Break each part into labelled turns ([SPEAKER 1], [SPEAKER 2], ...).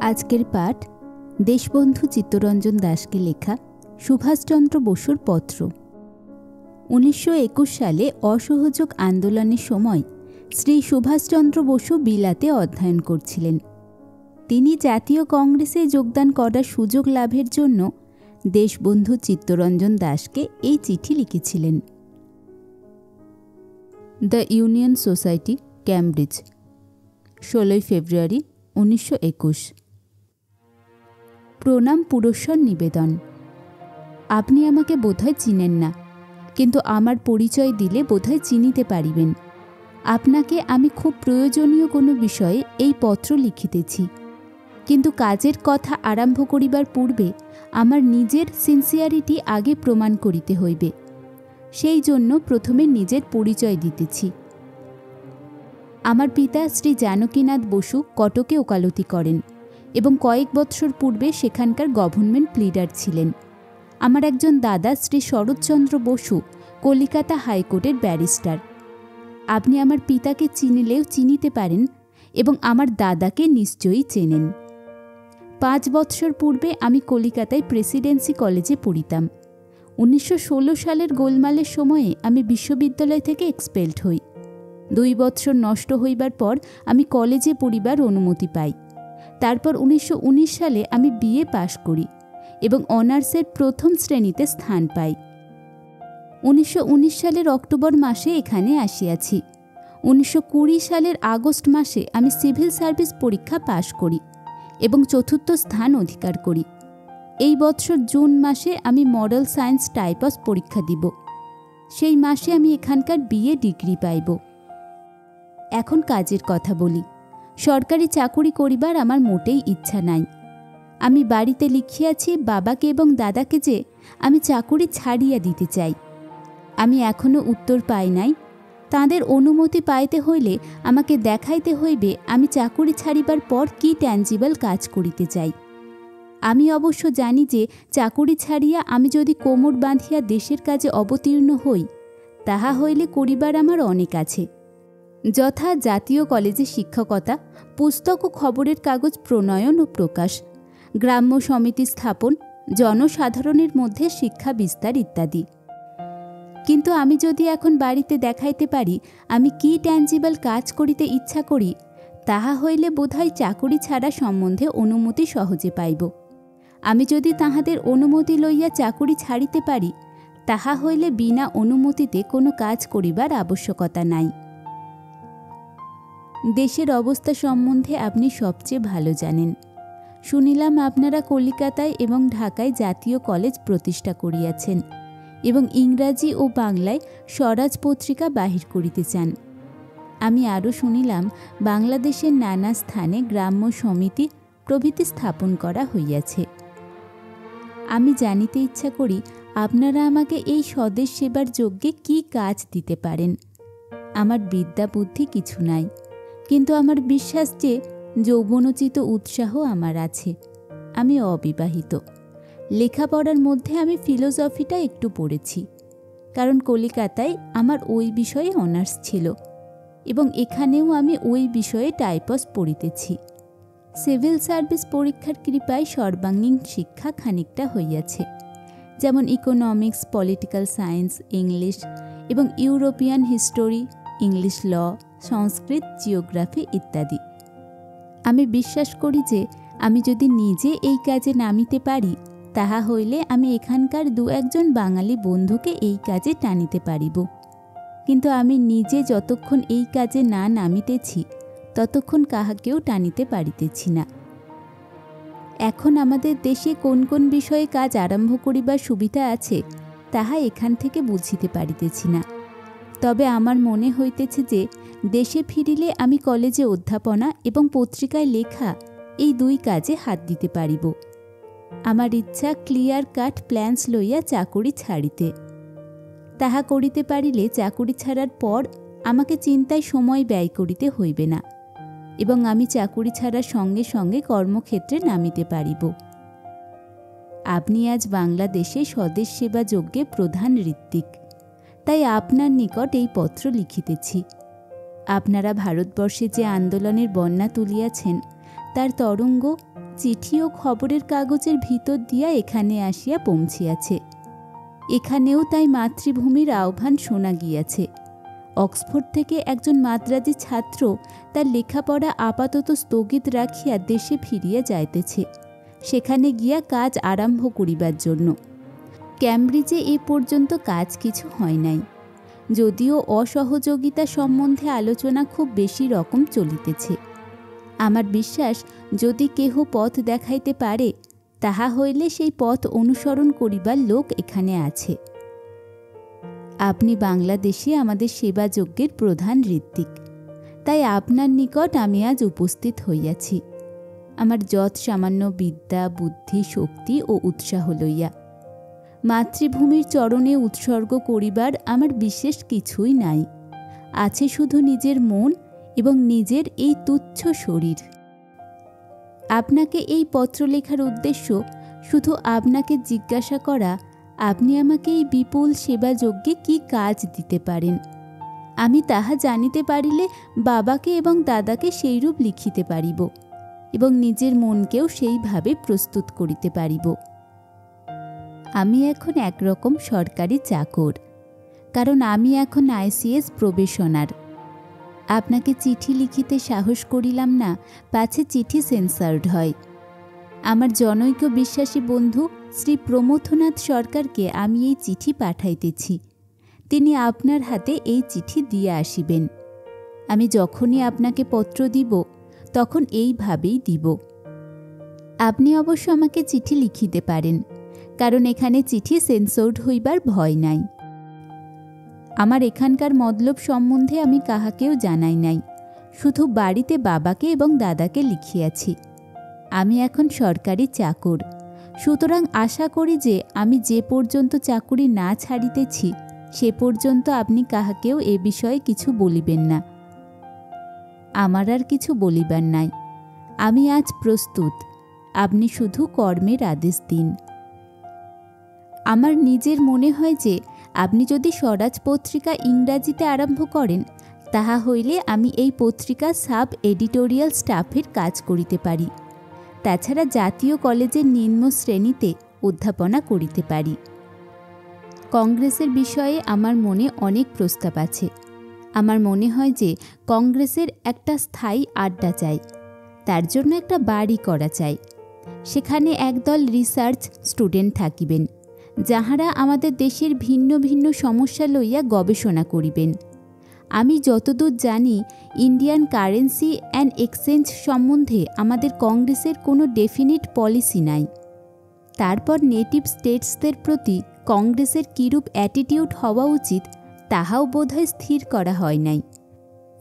[SPEAKER 1] আজকের পাঠ দেশবন্ধু চিত্তরঞ্জন দাশকে লেখা সুভাষচন্দ্র বসুর পত্র। 1921 সালে অসহযোগ আন্দোলনের সময় শ্রী সুভাষচন্দ্র বসু বিলাতে অধ্যয়ন করছিলেন। তিনি জাতীয় কংগ্রেসে যোগদান করার সুযোগ লাভের জন্য দেশবন্ধু চিত্তরঞ্জন দাশকে এই চিঠি লিখেছিলেন। দ্য ইউনিয়ন সোসাইটি, ক্যামব্রিজ, 16 ফেব্রুয়ারি 1921। প্রণাম পুরস্বর নিবেদন। আপনি আমাকে বোধহয় চিনেন না, কিন্তু আমার পরিচয় দিলে বোধহয় চিনিতে পারিবেন। আপনাকে আমি খুব প্রয়োজনীয় কোনো বিষয়ে এই পত্র লিখিতেছি, কিন্তু কাজের কথা আরম্ভ করিবার পূর্বে আমার নিজের সিনসিয়ারিটি আগে প্রমাণ করিতে হইবে। সেই জন্য প্রথমে নিজের পরিচয় দিতেছি। আমার পিতা শ্রী জানকীনাথ বসু কটকে ওকালতি করেন এবং কয়েক বৎসর পূর্বে সেখানকার গভর্নমেন্ট প্লিডার ছিলেন। আমার একজন দাদা শ্রী শরৎচন্দ্র বসু কলিকাতা হাইকোর্টের ব্যারিস্টার। আপনি আমার পিতাকে চিনিলেও চিনিতে পারেন এবং আমার দাদাকে নিশ্চয়ই চেনেন। 5 বৎসর পূর্বে আমি কলিকাতায় প্রেসিডেন্সি কলেজে পড়িতাম। 1916 সালের গোলমালের সময়ে আমি বিশ্ববিদ্যালয় থেকে এক্সপেলড হই। 2 বৎসর নষ্ট হইবার পর আমি কলেজে পড়িবার অনুমতি পাই। তারপর 1919 সালে আমি বিএ পাশ করি এবং অনার্সের প্রথম শ্রেণীতে স্থান পাই। 1919 সালের অক্টোবর মাসে এখানে আসিয়াছি। 1920 সালের আগস্ট মাসে আমি সিভিল সার্ভিস পরীক্ষা পাশ করি এবং 4র্থ স্থান অধিকার করি। এই বৎসর জুন মাসে আমি মডেল সায়েন্স টাইপস পরীক্ষা দিব। সেই মাসে আমি এখানকার বিএ ডিগ্রি পাইব। এখন কাজের কথা বলি। সরকারি চাকুরি করিবার আমার মোটেই ইচ্ছা নাই। আমি বাড়িতে লিখিয়াছি বাবাকে এবং দাদাকে যে আমি চাকুরি ছাড়িয়া দিতে চাই। আমি এখনও উত্তর পাই নাই। তাঁদের অনুমতি পাইতে হইলে আমাকে দেখাইতে হইবে আমি চাকুরি ছাড়িবার পর কি ট্যাঞ্জিবল কাজ করিতে চাই। আমি অবশ্য জানি যে চাকুরি ছাড়িয়া আমি যদি কোমর বাঁধিয়া দেশের কাজে অবতীর্ণ হই, তাহা হইলে করিবার আমার অনেক আছে, যথা জাতীয় কলেজে শিক্ষকতা, পুস্তক ও খবরের কাগজ প্রণয়ন ও প্রকাশ, গ্রাম্য সমিতি স্থাপন, জনসাধারণের মধ্যে শিক্ষা বিস্তার ইত্যাদি। কিন্তু আমি যদি এখন বাড়িতে দেখাইতে পারি আমি কি ট্যাঞ্জিবল কাজ করিতে ইচ্ছা করি, তাহা হইলে বোধহয় চাকুরি ছাড়া সম্বন্ধে অনুমতি সহজে পাইব। আমি যদি তাহাদের অনুমতি লইয়া চাকুরি ছাড়িতে পারি, তাহা হইলে বিনা অনুমতিতে কোনো কাজ করিবার আবশ্যকতা নাই। দেশের অবস্থা সম্বন্ধে আপনি সবচেয়ে ভালো জানেন। শুনিলাম আপনারা কলিকাতায় এবং ঢাকায় জাতীয় কলেজ প্রতিষ্ঠা করিয়াছেন এবং ইংরাজি ও বাংলায় স্বরাজ পত্রিকা বাহির করিতে চান। আমি আরও শুনিলাম বাংলাদেশের নানা স্থানে গ্রাম্য সমিতি প্রভৃতি স্থাপন করা হইয়াছে। আমি জানিতে ইচ্ছা করি আপনারা আমাকে এই স্বদেশ সেবার যজ্ঞে কি কাজ দিতে পারেন। আমার বিদ্যা বুদ্ধি কিছু নাই, কিন্তু আমার বিশ্বাস যে যৌবনোচিত উৎসাহ আমার আছে। আমি অবিবাহিত। লেখাপড়ার মধ্যে আমি ফিলোসফিটা একটু পড়েছি, কারণ কলিকাতায় আমার ওই বিষয়ে অনার্স ছিল এবং এখানেও আমি ওই বিষয়ে টাইপস পড়িতেছি। সিভিল সার্ভিস পরীক্ষার কৃপায় সর্বাঙ্গীন শিক্ষা খানিকটা হইয়াছে, যেমন ইকোনমিক্স, পলিটিক্যাল সায়েন্স, ইংলিশ এবং ইউরোপিয়ান হিস্টোরি, ইংলিশ ল, সংস্কৃত, জিওগ্রাফি ইত্যাদি। আমি বিশ্বাস করি যে আমি যদি নিজে এই কাজে নামিতে পারি, তাহা হইলে আমি এখানকার 2-1 বাঙালি বন্ধুকে এই কাজে টানিতে পারিব। কিন্তু আমি নিজে যতক্ষণ এই কাজে না নামিতেছি, ততক্ষণ কাহাকেও টানিতে পারিতেছি না। এখন আমাদের দেশে কোন কোন বিষয়ে কাজ আরম্ভ করিবার সুবিধা আছে, তাহা এখান থেকে বুঝিতে পারিতেছি না। তবে আমার মনে হইতেছে যে দেশে ফিরিলে আমি কলেজে অধ্যাপনা এবং পত্রিকায় লেখা এই 2 কাজে হাত দিতে পারিব। আমার ইচ্ছা ক্লিয়ার কাট প্ল্যান্স লইয়া চাকুরি ছাড়িতে। তাহা করিতে পারিলে চাকুরি ছাড়ার পর আমাকে চিন্তায় সময় ব্যয় করিতে হইবে না এবং আমি চাকুরি ছাড়ার সঙ্গে সঙ্গে কর্মক্ষেত্রে নামিতে পারিব। আপনি আজ বাংলাদেশে স্বদেশ সেবা যজ্ঞে প্রধান ঋত্বিক, তাই আপনার নিকট এই পত্র লিখিতেছি। আপনারা ভারতবর্ষে যে আন্দোলনের বন্যা তুলিয়াছেন, তার তরঙ্গ চিঠি ও খবরের কাগজের ভিতর দিয়া এখানে আসিয়া পৌঁছিয়াছে। এখানেও তাই মাতৃভূমির আহ্বান শোনা গিয়াছে। অক্সফোর্ড থেকে একজন মাদ্রাজি ছাত্র তার লেখাপড়া আপাতত স্থগিত রাখিয়া দেশে ফিরিয়া যাইতেছে, সেখানে গিয়া কাজ আরম্ভ করিবার জন্য। ক্যামব্রিজে এ পর্যন্ত কাজ কিছু হয় নাই, যদিও অসহযোগিতা সম্বন্ধে আলোচনা খুব বেশি রকম চলিতেছে। আমার বিশ্বাস, যদি কেহ পথ দেখাইতে পারে, তাহা হইলে সেই পথ অনুসরণ করিবার লোক এখানে আছে। আপনি বাংলাদেশে আমাদের সেবাযজ্ঞের প্রধান ঋত্বিক, তাই আপনার নিকট আমি আজ উপস্থিত হইয়াছি, আমার যৎ সামান্য বিদ্যা, বুদ্ধি, শক্তি ও উৎসাহ লইয়া। মাতৃভূমির চরণে উৎসর্গ করিবার আমার বিশেষ কিছুই নাই, আছে শুধু নিজের মন এবং নিজের এই তুচ্ছ শরীর। আপনাকে এই পত্র লেখার উদ্দেশ্য শুধু আপনাকে জিজ্ঞাসা করা, আপনি আমাকে এই বিপুল সেবাযজ্ঞে কি কাজ দিতে পারেন। আমি তাহা জানিতে পারিলে বাবাকে এবং দাদাকে সেইরূপ লিখিতে পারিব এবং নিজের মনকেও সেইভাবে প্রস্তুত করিতে পারিব। আমি এখন একরকম সরকারি চাকর, কারণ আমি এখন ICS প্রবেশনার। আপনাকে চিঠি লিখিতে সাহস করিলাম না, পাছে চিঠি সেন্সার্ড হয়। আমার জনৈক বিশ্বাসী বন্ধু শ্রী প্রমথনাথ সরকারকে আমি এই চিঠি পাঠাইতেছি। তিনি আপনার হাতে এই চিঠি দিয়ে আসিবেন। আমি যখনই আপনাকে পত্র দিব, তখন এইভাবেই দিব। আপনি অবশ্য আমাকে চিঠি লিখিতে পারেন, কারণ এখানে চিঠি সেন্সর্ড হইবার ভয় নাই। আমার এখানকার মতলব সম্বন্ধে আমি কাহাকেও জানাই নাই, শুধু বাড়িতে বাবাকে এবং দাদাকে লিখিয়াছি। আমি এখন সরকারি চাকর, সুতরাং আশা করি যে আমি যে পর্যন্ত চাকুরি না ছাড়িতেছি, সে পর্যন্ত আপনি কাহাকেও এ বিষয়ে কিছু বলিবেন না। আমার আর কিছু বলিবার নাই, আমি আজ প্রস্তুত, আপনি শুধু কর্মের আদেশ দিন। আমার নিজের মনে হয় যে আপনি যদি স্বরাজ পত্রিকা ইংরাজিতে আরম্ভ করেন, তাহা হইলে আমি এই পত্রিকা সাব এডিটোরিয়াল স্টাফের কাজ করিতে পারি। তাছাড়া জাতীয় কলেজের নিম্ন শ্রেণীতে অধ্যাপনা করিতে পারি। কংগ্রেসের বিষয়ে আমার মনে অনেক প্রস্তাব আছে। আমার মনে হয় যে কংগ্রেসের একটা স্থায়ী আড্ডা চাই, তার জন্য একটা বাড়ি করা চাই। সেখানে একদল রিসার্চ স্টুডেন্ট থাকিবেন, যাহারা আমাদের দেশের ভিন্ন ভিন্ন সমস্যা লইয়া গবেষণা করিবেন। আমি যতদূর জানি, ইন্ডিয়ান কারেন্সি অ্যান্ড এক্সচেঞ্জ সম্বন্ধে আমাদের কংগ্রেসের কোনো ডেফিনিট পলিসি নাই। তারপর নেটিভ স্টেটসদের প্রতি কংগ্রেসের কীরূপ অ্যাটিটিউড হওয়া উচিত, তাহাও বোধহয় স্থির করা হয় নাই।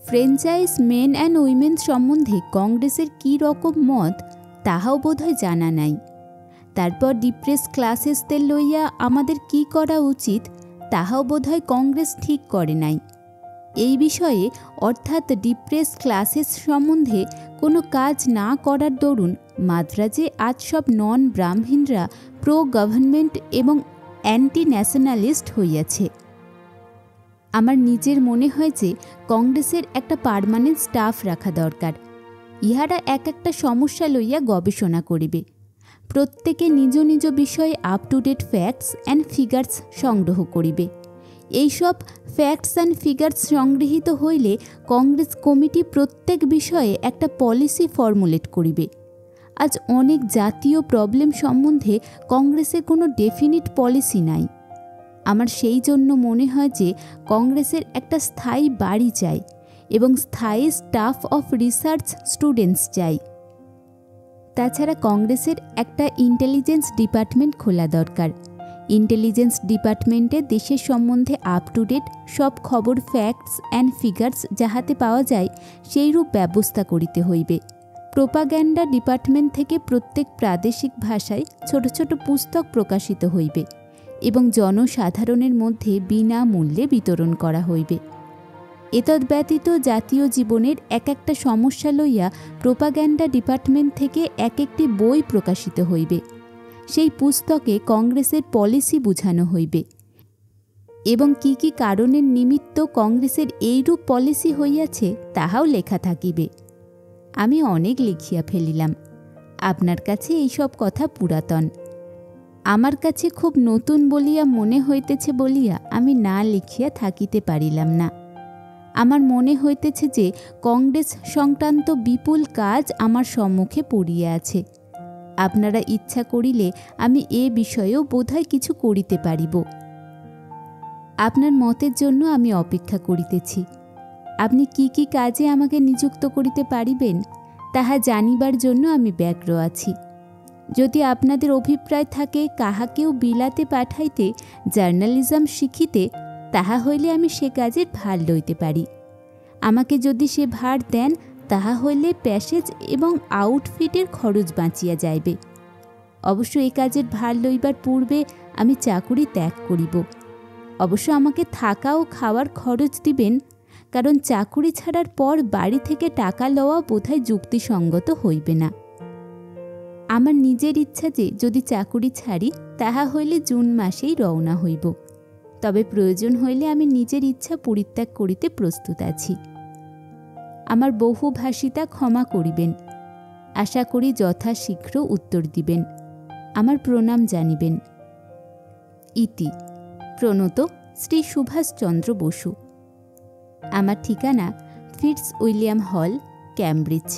[SPEAKER 1] ফ্র্যাঞ্চাইজ মেন অ্যান্ড উইমেন সম্বন্ধে কংগ্রেসের কী রকম মত, তাহাও বোধহয় জানা নাই। তারপর ডিপ্রেস ক্লাসেসদের লইয়া আমাদের কি করা উচিত, তাহাও বোধহয় কংগ্রেস ঠিক করে নাই। এই বিষয়ে, অর্থাৎ ডিপ্রেস ক্লাসেস সম্বন্ধে কোনো কাজ না করার দরুন মাদ্রাজে আজ সব নন ব্রাহ্মণরা প্রো গভর্নমেন্ট এবং অ্যান্টি ন্যাশনালিস্ট হইয়াছে। আমার নিজের মনে হয় যে কংগ্রেসের একটা পার্মানেন্ট স্টাফ রাখা দরকার। ইহারা এক একটা সমস্যা লইয়া গবেষণা করিবে। প্রত্যেকে নিজ নিজ বিষয়ে up to date facts and figures সংগ্রহ করিবে। এইসব ফ্যাক্টস অ্যান্ড ফিগার্স সংগৃহীত হইলে কংগ্রেস কমিটি প্রত্যেক বিষয়ে একটা পলিসি ফর্মুলেট করিবে। আজ অনেক জাতীয় প্রবলেম সম্বন্ধে কংগ্রেসের কোনো ডেফিনিট পলিসি নাই। আমার সেই জন্য মনে হয় যে কংগ্রেসের একটা স্থায়ী বাড়ি চাই এবং স্থায়ী স্টাফ অফ রিসার্চ স্টুডেন্টস চাই। তাছাড়া কংগ্রেসের একটা ইন্টেলিজেন্স ডিপার্টমেন্ট খোলা দরকার। ইন্টেলিজেন্স ডিপার্টমেন্টে দেশের সম্বন্ধে আপ টু ডেট সব খবর, ফ্যাক্টস অ্যান্ড ফিগার্স যাহাতে পাওয়া যায়, সেইরূপ ব্যবস্থা করিতে হইবে। প্রোপাগ্যান্ডা ডিপার্টমেন্ট থেকে প্রত্যেক প্রাদেশিক ভাষায় ছোট ছোট পুস্তক প্রকাশিত হইবে এবং জনসাধারণের মধ্যে বিনামূল্যে বিতরণ করা হইবে। এতদ ব্যতীত জাতীয় জীবনের এক একটা সমস্যা লইয়া প্রোপাগ্যান্ডা ডিপার্টমেন্ট থেকে এক একটি বই প্রকাশিত হইবে। সেই পুস্তকে কংগ্রেসের পলিসি বুঝানো হইবে এবং কি কি কারণের নিমিত্ত কংগ্রেসের এইরূপ পলিসি হইয়াছে, তাহাও লেখা থাকিবে। আমি অনেক লিখিয়া ফেলিলাম। আপনার কাছে এইসব কথা পুরাতন, আমার কাছে খুব নতুন বলিয়া মনে হইতেছে বলিয়া আমি না লিখিয়া থাকিতে পারিলাম না। আমার মনে হইতেছে যে কংগ্রেস সংক্রান্ত বিপুল কাজ আমার সম্মুখে পড়িয়া আছে। আপনারা ইচ্ছা করিলে আমি এ বিষয়েও বোধহয় কিছু করিতে পারিব। আপনার মতের জন্য আমি অপেক্ষা করিতেছি। আপনি কি কি কাজে আমাকে নিযুক্ত করিতে পারিবেন তাহা জানিবার জন্য আমি ব্যগ্র আছি। যদি আপনাদের অভিপ্রায় থাকে কাহাকেও বিলাতে পাঠাইতে জার্নালিজম শিখিতে, তাহা হইলে আমি সে কাজের ভার লইতে পারি। আমাকে যদি সে ভার দেন তাহা হইলে প্যাসেজ এবং আউটফিটের খরচ বাঁচিয়া যাইবে। অবশ্য এই কাজের ভার লইবার পূর্বে আমি চাকুরি ত্যাগ করিব। অবশ্য আমাকে থাকা ও খাওয়ার খরচ দিবেন, কারণ চাকুরি ছাড়ার পর বাড়ি থেকে টাকা লওয়া বোধহয় যুক্তিসঙ্গত হইবে না। আমার নিজের ইচ্ছা যে যদি চাকুরি ছাড়ি তাহা হইলে জুন মাসেই রওনা হইব। তবে প্রয়োজন হইলে আমি নিজের ইচ্ছা পরিত্যাগ করিতে প্রস্তুত আছি। আমার বহুভাষিতা ক্ষমা করিবেন। আশা করি যথাশীঘ্র উত্তর দিবেন। আমার প্রণাম জানিবেন। ইতি প্রণত শ্রী সুভাষচন্দ্র বসু। আমার ঠিকানা ফিটস উইলিয়াম হল, ক্যামব্রিজ।